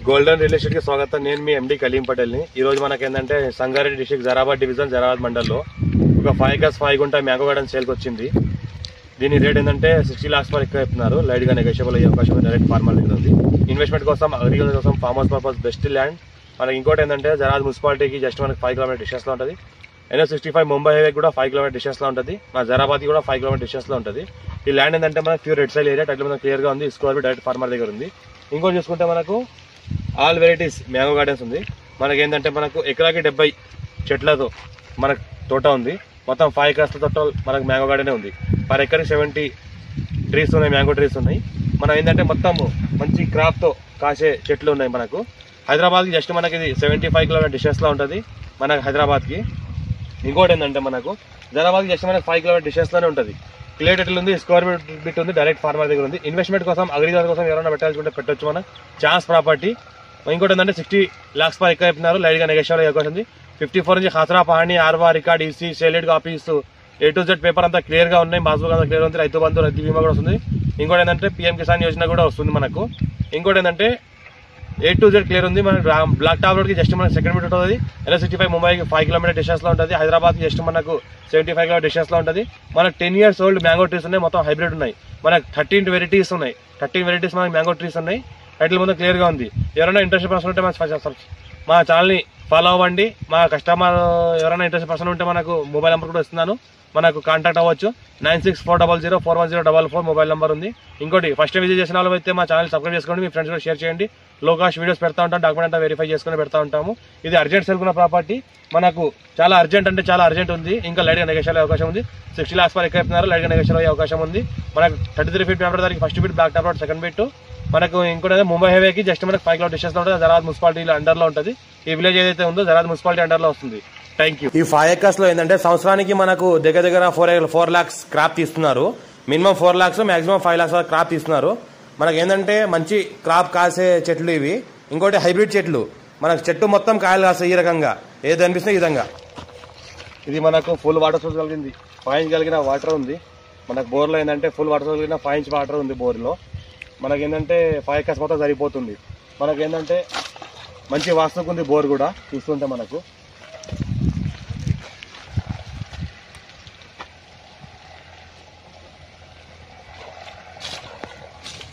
Golden real estate కి స్వాగతం. నేను మీ ఎండి కలీం పటేల్ ని. ఈ రోజు మనకేందంటే సంగారెడ్డి డిస్ట్రిక్ట్ జరాబాద్ డివిజన్ జరాబాద్ మండల్లో ఒక 5 గజ్ 5 గుంట మ్యాంగో గార్డెన్ సేల్కి వచ్చింది. దీని రేట్ ఏంటంటే 60 lakhs వరకు ఎక్కువ చెప్తున్నారు. లైట్ గా నెగోషియబుల్ అయ్యే అవకాశం డైరెక్ట్ ఫార్మర్ దగ్గర ఉంది. ఇన్వెస్ట్మెంట్ కోసం, అగ్రికల్చర్ కోసం, farm house purpose best land. మనకి ఇంకోటి ఏంటంటే జరాబాద్ మున్సిపాలిటీకి జస్ట్ మనకి 5 km డిస్టెన్స్ లో ఉంటుంది. NH65 ముంబై హైవే కూడా 5 km డిస్టెన్స్ లో ఉంటుంది. మన జరాబాద్ కూడా 5 km డిస్టెన్స్ లో ఉంటుంది. ఈ ల్యాండ్ ఏంటంటే మనకి ప్యూర్ రెడ్ సైల్ ఏరియా, టైటిల్ మనకు క్లియర్ గా ఉంది. స్క్వేర్ డైరెక్ట్ ఫార్మర్ దగ్గర ఉంది. ఇంకోటి చూసుకుంటే మనకు ఆల్ వెరైటీస్ మ్యాంగో గార్డెన్స్ ఉంది. మనకి ఏంటంటే మనకు ఎకరాకి 70 చెట్లతో మనకు తోట ఉంది. మొత్తం 5 acres తోట మనకు మ్యాంగో గార్డెనే ఉంది. పర్ ఎకర్కి 70 ట్రీస్ ఉన్నాయి, మ్యాంగో ట్రీస్ ఉన్నాయి. మనం ఏంటంటే మొత్తం మంచి క్రాప్ తో కాసే చెట్లు ఉన్నాయి. మనకు హైదరాబాద్కి జస్ట్ మనకి ఇది 75 km డిస్టెన్స్ లో ఉంటుంది మనకు హైదరాబాద్కి. ఇంకోటి ఏంటంటే మనకు జరాబాద్కి జస్ట్ మనకి 5 km డిస్టెన్స్ లోనే ఉంటుంది. క్లియర్ టైటిల్ ఉంది, స్క్వేర్ బిట్ ఉంది, డైరెక్ట్ ఫార్మర్ దగ్గర ఉంది. ఇన్వెస్ట్మెంట్ కోసం, అగ్రికల్చర్ కోసం ఎవరైనా పెట్టాల్సుకుంటే పెట్టొచ్చు. మన ఛాన్స్ ప్రాపర్టీ. ఇంకోటి ఏంటంటే 60 lakhs పర్ ఎక్కువ చెప్తున్నారు. లైట్ గా నెగోషియబుల్ అయ్యే అవకాశం ఉంది. 54 నుంచి ఖాసరా పహాణి, ఆర్వా record, EC, sale deed copies, A to Z paper అంతా క్లియర్ గా ఉన్నాయి. పాస్బుక్ అంతా క్లియర్ ఉంది. రైతు బంధు, రైతు బీమా కూడా వస్తుంది. ఇంకోటి ఏంటంటే PM కిసాన్ యోజన కూడా వస్తుంది మనకు. ఇంకోటి ఏంటంటే A to Z క్లియర్ ఉంది. మనకు బ్లాక్ టాప్ రోడ్ కి జస్ట్ మనకు సెకండ్ మీటర్ ఉంటుంది. NH65 ముంబైకి 5 km డిస్టెన్స్ లో ఉంటుంది. హైదరాబాద్ కి జస్ట్ మనకు 75 km డిస్టెన్స్ లో ఉంటుంది. మనకు 10 years ఓల్డ్ మ్యాంగో ట్రీస్ ఉన్నాయి. మొత్తం హైబ్రిడ్ ఉన్నాయి. మనకు 13 వెరైటీస్ ఉన్నాయి. 13 వెరైటీస్ మనకి మ్యాంగో ట్రీస్ ఉన్నాయి. టైటిల్ మొత్తం క్లియర్ గా ఉంది. ఎవరైనా ఇంట్రెస్ట్ పర్సన్ ఉంటే మా ఛానల్ ని ఫాలో అవ్వండి. మా కస్టమర్ ఎవరైనా ఇంట్రెస్ట్ పర్సన్ ఉంటే మనకు మొబైల్ నెంబర్ కూడా ఇస్తున్నాను, మనకు కాంటాక్ట్ అవ్వచ్చు. 9640041044 మొబైల్ నెంబర్ ఉంది. ఇంకోటి ఫస్ట్ టైం విజిట్ చేసిన వాళ్ళు అయితే మా ఛానల్ సబ్స్క్రైబ్ చేసుకోండి, మీ ఫ్రెండ్స్ కూడా షేర్ చేయండి. లో కాస్ట్ వీడియోస్ పెడతా ఉంటాం, డాక్యుమెంట్ అంతా వెరిఫై చేసుకుని పెడతా ఉంటాము. ఇది అర్జెంట్ సెల్కున్న ప్రాపర్టీ. మనకు చాలా అర్జెంట్ అంటే చాలా అర్జెంట్ ఉంది. ఇంకా లైట్ గా నెగోషియబుల్ అయ్యే అవకాశం ఉంది. 60 lakhs వరకు ఎక్కువ లైట్ గా నెగోషియబుల్ అయ్యే అవకాశం ఉంది. మనకు 33 feet పేపర్ దానికి first bit, black top road second bit. మనకు ఇంకోటి ముంబై హైవేకి జస్ట్ మనకు 5 km డిస్టెన్స్ లో ఉంటుంది. జరాబాద్ మున్సిపాలిటీ అండర్ లో ఉంటుంది. ఈ విలేజ్ ఏదైతే ఉందో జరాబాద్ మున్సిపాలిటీ అండర్ లో వస్తుంది. Thank you. ఈ 5 acres లో ఏంటంటే సంవత్సరానికి మనకు దగ్గర 4 lakhs క్రాప్ తీస్తున్నారు. మినిమం 4 lakhs, మాక్సిమం 5 lakhs వరకు క్రాప్ తీస్తున్నారు. మనకి ఏంటంటే మంచి క్రాప్ కాసే చెట్లు ఇవి. ఇంకోటి హైబ్రిడ్ చెట్లు. మనకు చెట్టు మొత్తం కాయలు కాస్తాయి. ఈ రకంగా ఏది అనిపిస్తుంది ఈ విధంగా. ఇది మనకు ఫుల్ వాటర్ సోర్స్ కలిగింది. 5 inch కలిగిన వాటర్ ఉంది. మనకు బోర్లో ఏంటంటే ఫుల్ వాటర్ సోర్స్ కలిగిన 5 inch వాటర్ ఉంది బోర్లో. మనకేంటంటే 5 acres మొత్తం సరిపోతుంది. మనకేంటంటే మంచి వాస్తుకు ఉంది బోర్ కూడా చూస్తుంటే మనకు.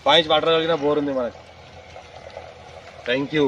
ఫైవ్ ఇంచ్ వాటర్ కలిగిన బోర్ ఉంది మనకు. Thank you.